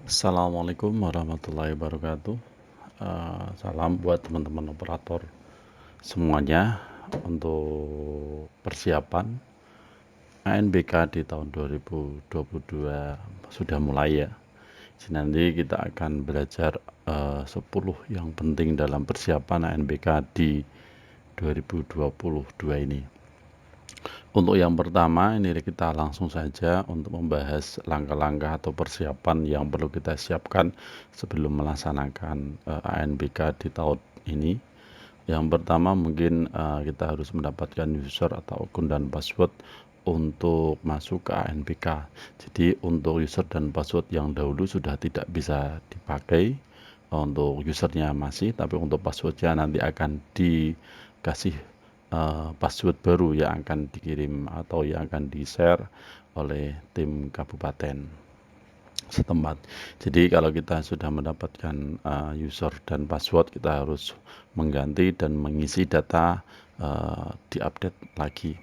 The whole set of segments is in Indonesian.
Assalamualaikum warahmatullahi wabarakatuh. Salam buat teman-teman operator semuanya untuk persiapan ANBK di tahun 2022 sudah mulai ya. Jadi nanti kita akan belajar 10 yang penting dalam persiapan ANBK di 2022 ini. Untuk yang pertama, ini kita langsung saja untuk membahas langkah-langkah atau persiapan yang perlu kita siapkan sebelum melaksanakan ANBK di tahun ini. Yang pertama mungkin kita harus mendapatkan user atau akun dan password untuk masuk ke ANBK. Jadi untuk user dan password yang dahulu sudah tidak bisa dipakai. Untuk usernya masih, tapi untuk passwordnya nanti akan dikasih password baru yang akan dikirim atau yang akan di-share oleh tim kabupaten setempat. Jadi kalau kita sudah mendapatkan user dan password, kita harus mengganti dan mengisi data diupdate lagi.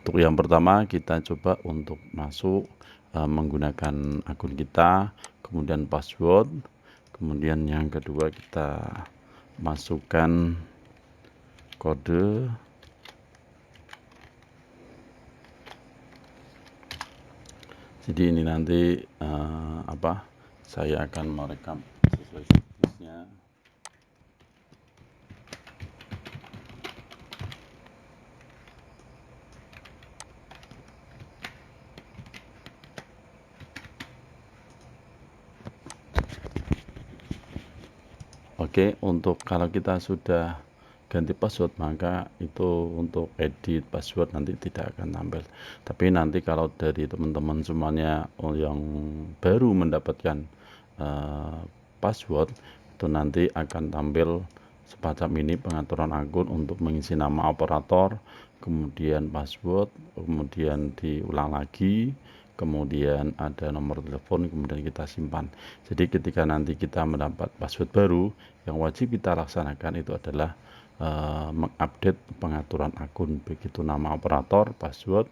Untuk yang pertama kita coba untuk masuk menggunakan akun kita, kemudian password, kemudian yang kedua kita masukkan kode. Jadi ini nanti saya akan merekam sesuai scriptnya. Oke, untuk kalau kita sudah ganti password, maka itu untuk edit password nanti tidak akan tampil. Tapi nanti kalau dari teman-teman semuanya yang baru mendapatkan password, itu nanti akan tampil semacam ini pengaturan akun untuk mengisi nama operator, kemudian password, kemudian diulang lagi, kemudian ada nomor telepon, kemudian kita simpan. Jadi ketika nanti kita mendapat password baru, yang wajib kita laksanakan itu adalah mengupdate pengaturan akun, begitu nama operator, password,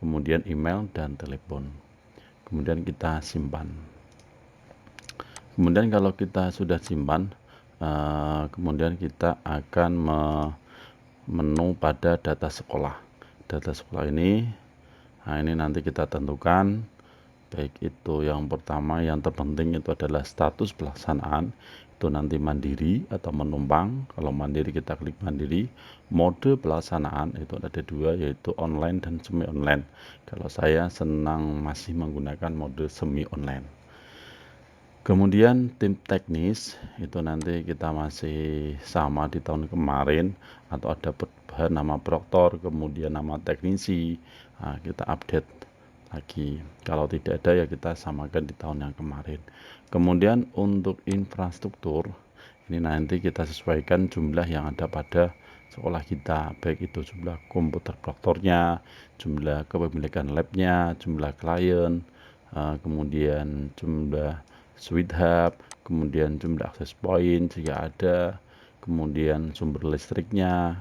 kemudian email dan telepon. Kemudian kita simpan. Kemudian kalau kita sudah simpan, kemudian kita akan menu pada data sekolah. Data sekolah ini, nah ini nanti kita tentukan, baik itu yang pertama yang terpenting itu adalah status pelaksanaan, itu nanti mandiri atau menumpang. Kalau mandiri kita klik mandiri. Mode pelaksanaan itu ada dua, yaitu online dan semi online. Kalau saya senang masih menggunakan mode semi online. Kemudian tim teknis itu nanti kita masih sama di tahun kemarin, atau ada perubahan nama proktor, kemudian nama teknisi, nah, kita update lagi. Kalau tidak ada ya kita samakan di tahun yang kemarin. Kemudian untuk infrastruktur, ini nanti kita sesuaikan jumlah yang ada pada sekolah kita, baik itu jumlah komputer proktornya, jumlah kepemilikan labnya, jumlah klien, kemudian jumlah switch hub, kemudian jumlah akses point jika ada, kemudian sumber listriknya,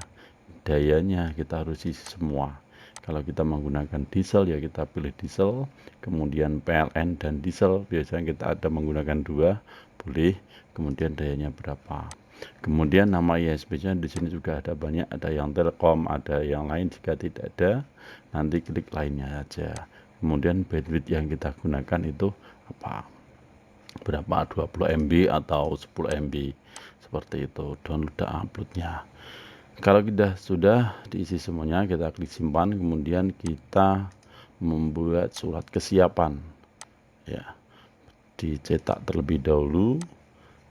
dayanya kita harus isi semua. Kalau kita menggunakan diesel ya kita pilih diesel, kemudian PLN dan diesel, biasanya kita ada menggunakan dua, boleh, kemudian dayanya berapa. Kemudian nama ISP-nya di sini juga ada banyak, ada yang Telkom, ada yang lain. Jika tidak ada, nanti klik lainnya saja. Kemudian bandwidth yang kita gunakan itu apa? Berapa, 20 MB atau 10 MB, seperti itu. Download dan uploadnya. Kalau kita sudah diisi semuanya, kita klik simpan, kemudian kita membuat surat kesiapan ya, dicetak terlebih dahulu,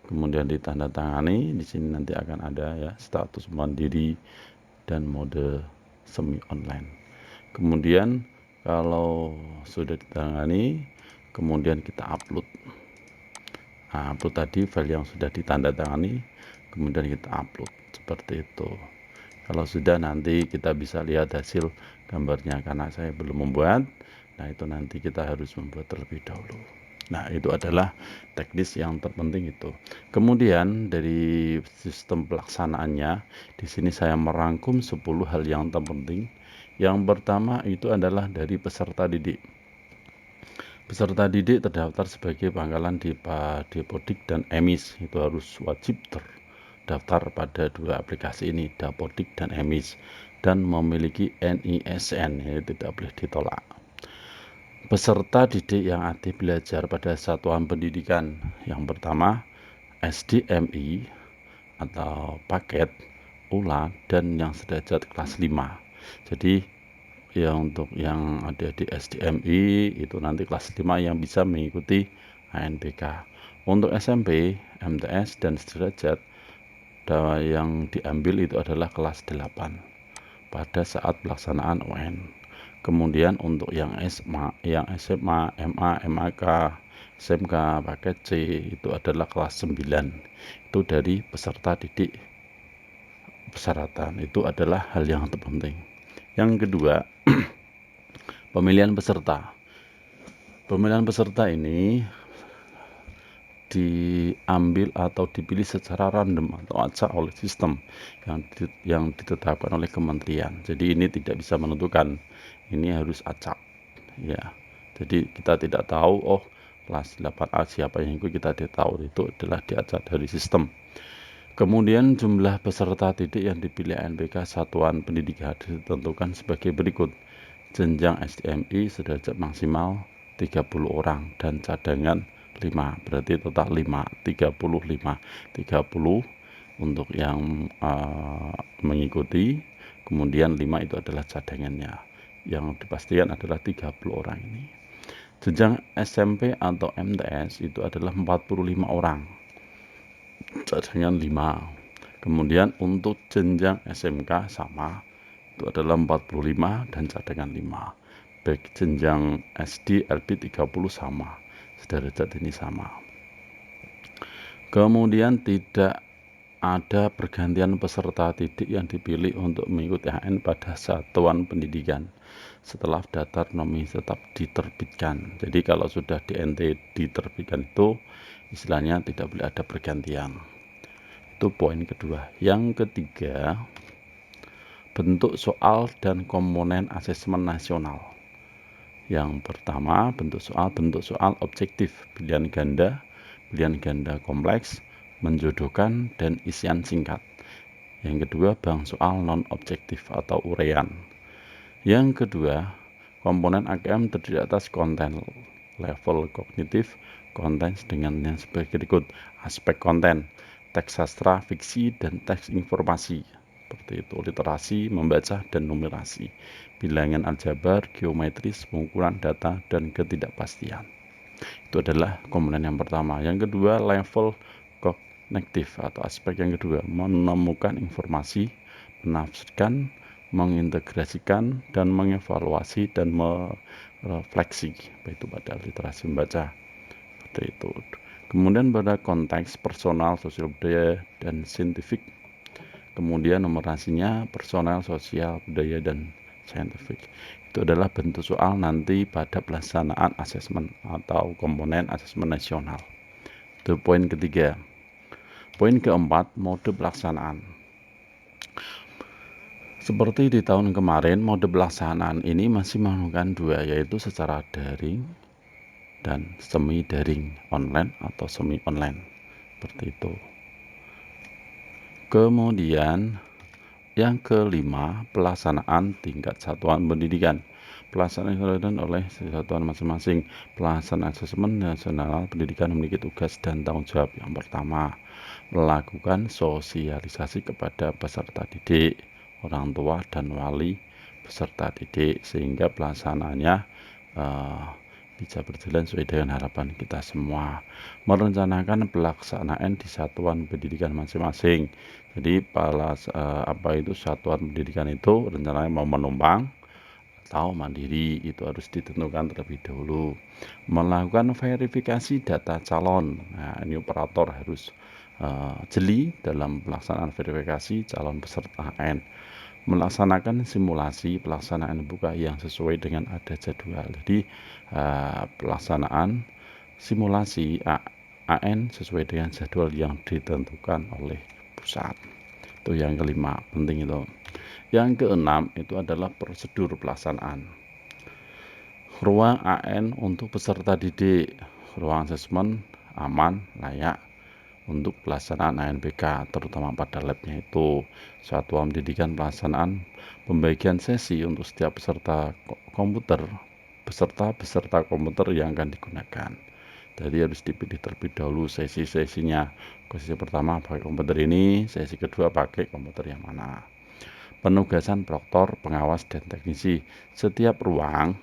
kemudian ditandatangani. Di sini nanti akan ada ya status mandiri dan mode semi online. Kemudian kalau sudah ditandatangani, kemudian kita upload. Nah, upload tadi file yang sudah ditandatangani, kemudian kita upload seperti itu. Kalau sudah, nanti kita bisa lihat hasil gambarnya, karena saya belum membuat. Nah, itu nanti kita harus membuat terlebih dahulu. Nah, itu adalah teknis yang terpenting itu. Kemudian dari sistem pelaksanaannya, di sini saya merangkum 10 hal yang terpenting. Yang pertama itu adalah dari peserta didik. Peserta didik terdaftar sebagai pangkalan di Dapodik dan EMIS itu harus wajib terdaftar pada dua aplikasi ini, Dapodik dan EMIS, dan memiliki NISN, ini tidak boleh ditolak. Peserta didik yang aktif belajar pada satuan pendidikan yang pertama SDMI atau paket, ULA, dan yang sederajat kelas 5. Jadi ya untuk yang ada di SDMI itu nanti kelas 5 yang bisa mengikuti ANBK. Untuk SMP, MTS, dan sederajat yang diambil itu adalah kelas 8 pada saat pelaksanaan UN. Kemudian untuk yang SMA, MA, MAK, SMK, paket C itu adalah kelas 9. Itu dari peserta didik persyaratan. Itu adalah hal yang terpenting. Yang kedua, pemilihan peserta. Pemilihan peserta ini diambil atau dipilih secara random atau acak oleh sistem yang ditetapkan oleh kementerian. Jadi ini tidak bisa menentukan, ini harus acak. Ya, jadi kita tidak tahu, oh kelas 8A siapa yang ikut, kita tidak tahu, itu adalah diacak dari sistem. Kemudian jumlah peserta didik yang dipilih ANBK satuan pendidikan ditentukan sebagai berikut. Jenjang SDMI sederajat maksimal 30 orang dan cadangan 5, berarti total 5, 35. 30 untuk yang mengikuti, kemudian 5 itu adalah cadangannya. Yang dipastikan adalah 30 orang ini. Jenjang SMP atau MTS itu adalah 45 orang. Cadangan 5. Kemudian untuk jenjang SMK sama, itu adalah 45 dan cadangan 5. Baik jenjang SD, LP 30 sama, sederajat ini sama. Kemudian tidak ada pergantian peserta didik yang dipilih untuk mengikuti AN pada satuan pendidikan setelah daftar nomor tetap diterbitkan. Jadi kalau sudah DNT diterbitkan itu istilahnya tidak boleh ada pergantian. Itu poin kedua. Yang ketiga, bentuk soal dan komponen asesmen nasional. Yang pertama, bentuk soal objektif, pilihan ganda kompleks, menjodohkan, dan isian singkat. Yang kedua, bank soal non-objektif atau uraian. Yang kedua, komponen AKM terdiri atas konten level kognitif, konten dengan yang sebagai berikut: aspek konten, teks sastra, fiksi, dan teks informasi. Seperti itu, literasi, membaca, dan numerasi, bilangan aljabar, geometris, pengukuran data, dan ketidakpastian. Itu adalah komponen yang pertama. Yang kedua, level kognitif atau aspek yang kedua, menemukan informasi, menafsirkan, mengintegrasikan, dan mengevaluasi dan merefleksi, yaitu pada literasi membaca. Seperti itu. Kemudian pada konteks personal, sosial budaya, dan saintifik. Kemudian numerasinya personal, sosial, budaya, dan saintifik. Itu adalah bentuk soal nanti pada pelaksanaan asesmen atau komponen asesmen nasional. Itu poin ketiga. Poin keempat, mode pelaksanaan. Seperti di tahun kemarin, mode pelaksanaan ini masih menggunakan dua, yaitu secara daring dan semi daring, online atau semi online. Seperti itu. Kemudian yang kelima, pelaksanaan tingkat satuan pendidikan. Pelaksanaan dilakukan oleh satuan masing-masing. Pelaksanaan asesmen nasional pendidikan memiliki tugas dan tanggung jawab. Yang pertama, melakukan sosialisasi kepada peserta didik, orang tua, dan wali peserta didik, sehingga pelaksanaannya bisa berjalan sesuai dengan harapan kita semua. Merencanakan pelaksanaan di satuan pendidikan masing-masing. Jadi apa itu satuan pendidikan itu rencananya mau menumpang atau mandiri, itu harus ditentukan terlebih dahulu. Melakukan verifikasi data calon. Nah, ini operator harus jeli dalam pelaksanaan verifikasi calon peserta AN. Melaksanakan simulasi pelaksanaan buka yang sesuai dengan ada jadwal. Jadi pelaksanaan simulasi AN sesuai dengan jadwal yang ditentukan oleh pusat. Itu yang kelima, penting itu. Yang keenam itu adalah prosedur pelaksanaan. Ruang AN untuk peserta didik. Ruang asesmen aman, layak untuk pelaksanaan ANBK, terutama pada labnya itu. Satuan pendidikan pelaksanaan pembagian sesi untuk setiap peserta komputer, beserta komputer yang akan digunakan. Jadi harus dipilih terlebih dahulu sesi-sesinya. Sesi pertama pakai komputer ini, sesi kedua pakai komputer yang mana. Penugasan proktor, pengawas, dan teknisi. Setiap ruang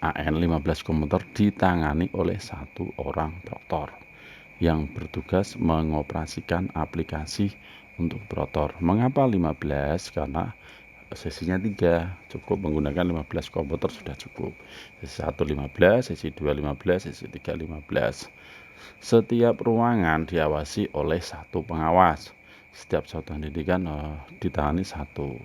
AN 15 komputer ditangani oleh satu orang proktor yang bertugas mengoperasikan aplikasi untuk proktor. Mengapa 15? Karena sesinya 3, cukup menggunakan 15 komputer sudah cukup. Sesi 1 15, sesi 2 15, sesi 3 15. Setiap ruangan diawasi oleh satu pengawas. Setiap satuan pendidikan ditangani satu.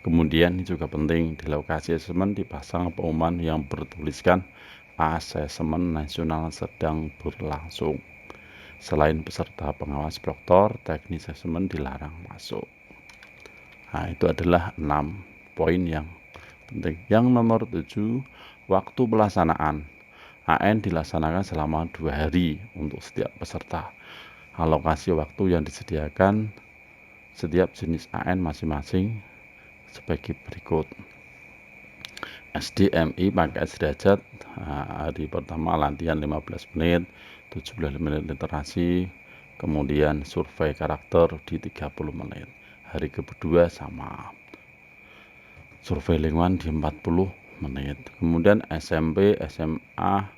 Kemudian ini juga penting, di lokasi asesmen dipasang pengumuman yang bertuliskan asesmen nasional sedang berlangsung. Selain peserta pengawas proktor, teknis asesmen dilarang masuk. Nah, itu adalah 6 poin yang penting. Yang nomor 7, waktu pelaksanaan. AN dilaksanakan selama 2 hari untuk setiap peserta. Alokasi waktu yang disediakan setiap jenis AN masing-masing sebagai berikut. SDMI pakai sederajat, hari pertama latihan 15 menit, 17 menit literasi, kemudian survei karakter di 30 menit. Hari kedua sama, survei lingkungan di 40 menit. Kemudian SMP, SMA,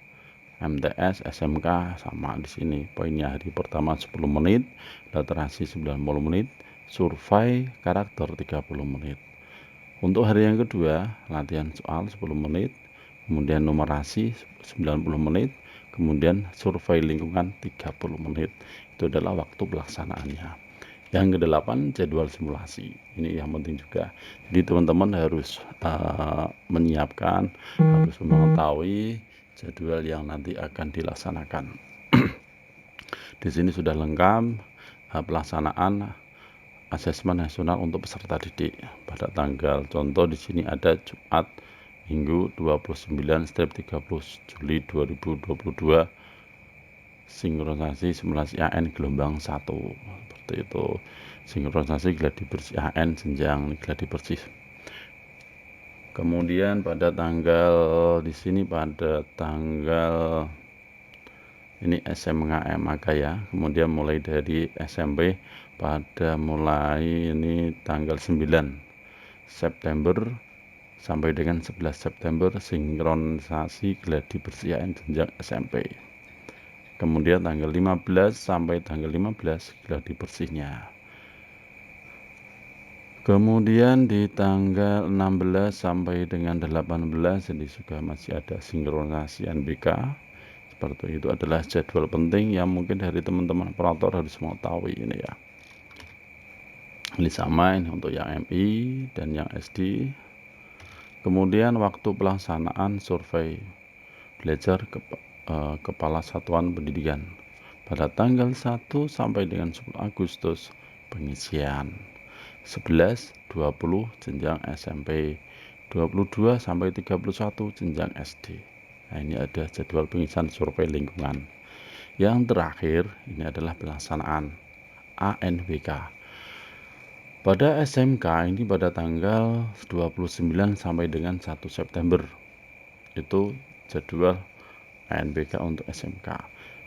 MTS, SMK sama di sini. Poinnya hari pertama 10 menit, literasi 90 menit, survei karakter 30 menit. Untuk hari yang kedua, latihan soal 10 menit, kemudian numerasi 90 menit, kemudian survei lingkungan 30 menit. Itu adalah waktu pelaksanaannya. Yang ke-8, jadwal simulasi. Ini yang penting juga. Jadi teman-teman harus menyiapkan, harus mengetahui jadwal yang nanti akan dilaksanakan. Di sini sudah lengkap pelaksanaan asesmen nasional untuk peserta didik pada tanggal, contoh di sini ada Jumat Minggu 29/30 Juli 2022, sinkronisasi simulasi AN gelombang 1, seperti itu. Sinkronisasi gladi bersih AN jenjang gladi bersih. Kemudian pada tanggal di sini pada tanggal ini SMK MAK ya. Kemudian mulai dari SMP pada mulai ini tanggal 9 September sampai dengan 11 September sinkronisasi gladi bersih AN jenjang SMP. Kemudian tanggal 15 sampai tanggal 15 gladi bersihnya. Kemudian di tanggal 16 sampai dengan 18 ini juga masih ada sinkronisasi ANBK. Seperti itu adalah jadwal penting yang mungkin dari teman-teman operator harus mengetahui ini ya. Ini sama ini untuk yang MI dan yang SD. Kemudian waktu pelaksanaan survei belajar Kepala Satuan Pendidikan pada tanggal 1 sampai dengan 10 Agustus pengisian 11, 20 jenjang SMP, 22 sampai 31 jenjang SD. Nah, ini ada jadwal pengisian survei lingkungan. Yang terakhir ini adalah pelaksanaan ANBK. Pada SMK ini pada tanggal 29 sampai dengan 1 September. Itu jadwal ANBK untuk SMK.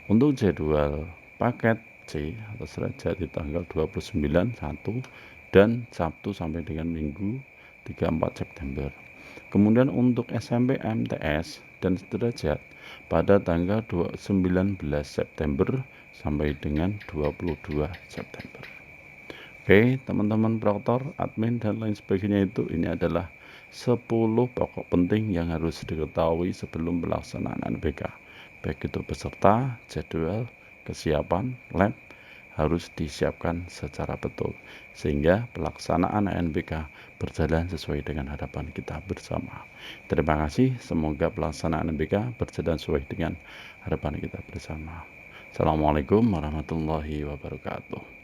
Untuk jadwal paket C atau sederajat di tanggal 29 1 dan Sabtu sampai dengan Minggu 34 September. Kemudian untuk SMP MTS dan sederajat pada tanggal 19 September sampai dengan 22 September. Oke, teman-teman proktor, admin dan lain sebagainya itu ini adalah 10 pokok penting yang harus diketahui sebelum pelaksanaan ANBK. Baik itu peserta, jadwal, kesiapan, lab harus disiapkan secara betul sehingga pelaksanaan ANBK berjalan sesuai dengan harapan kita bersama. Terima kasih, semoga pelaksanaan ANBK berjalan sesuai dengan harapan kita bersama. Assalamualaikum warahmatullahi wabarakatuh.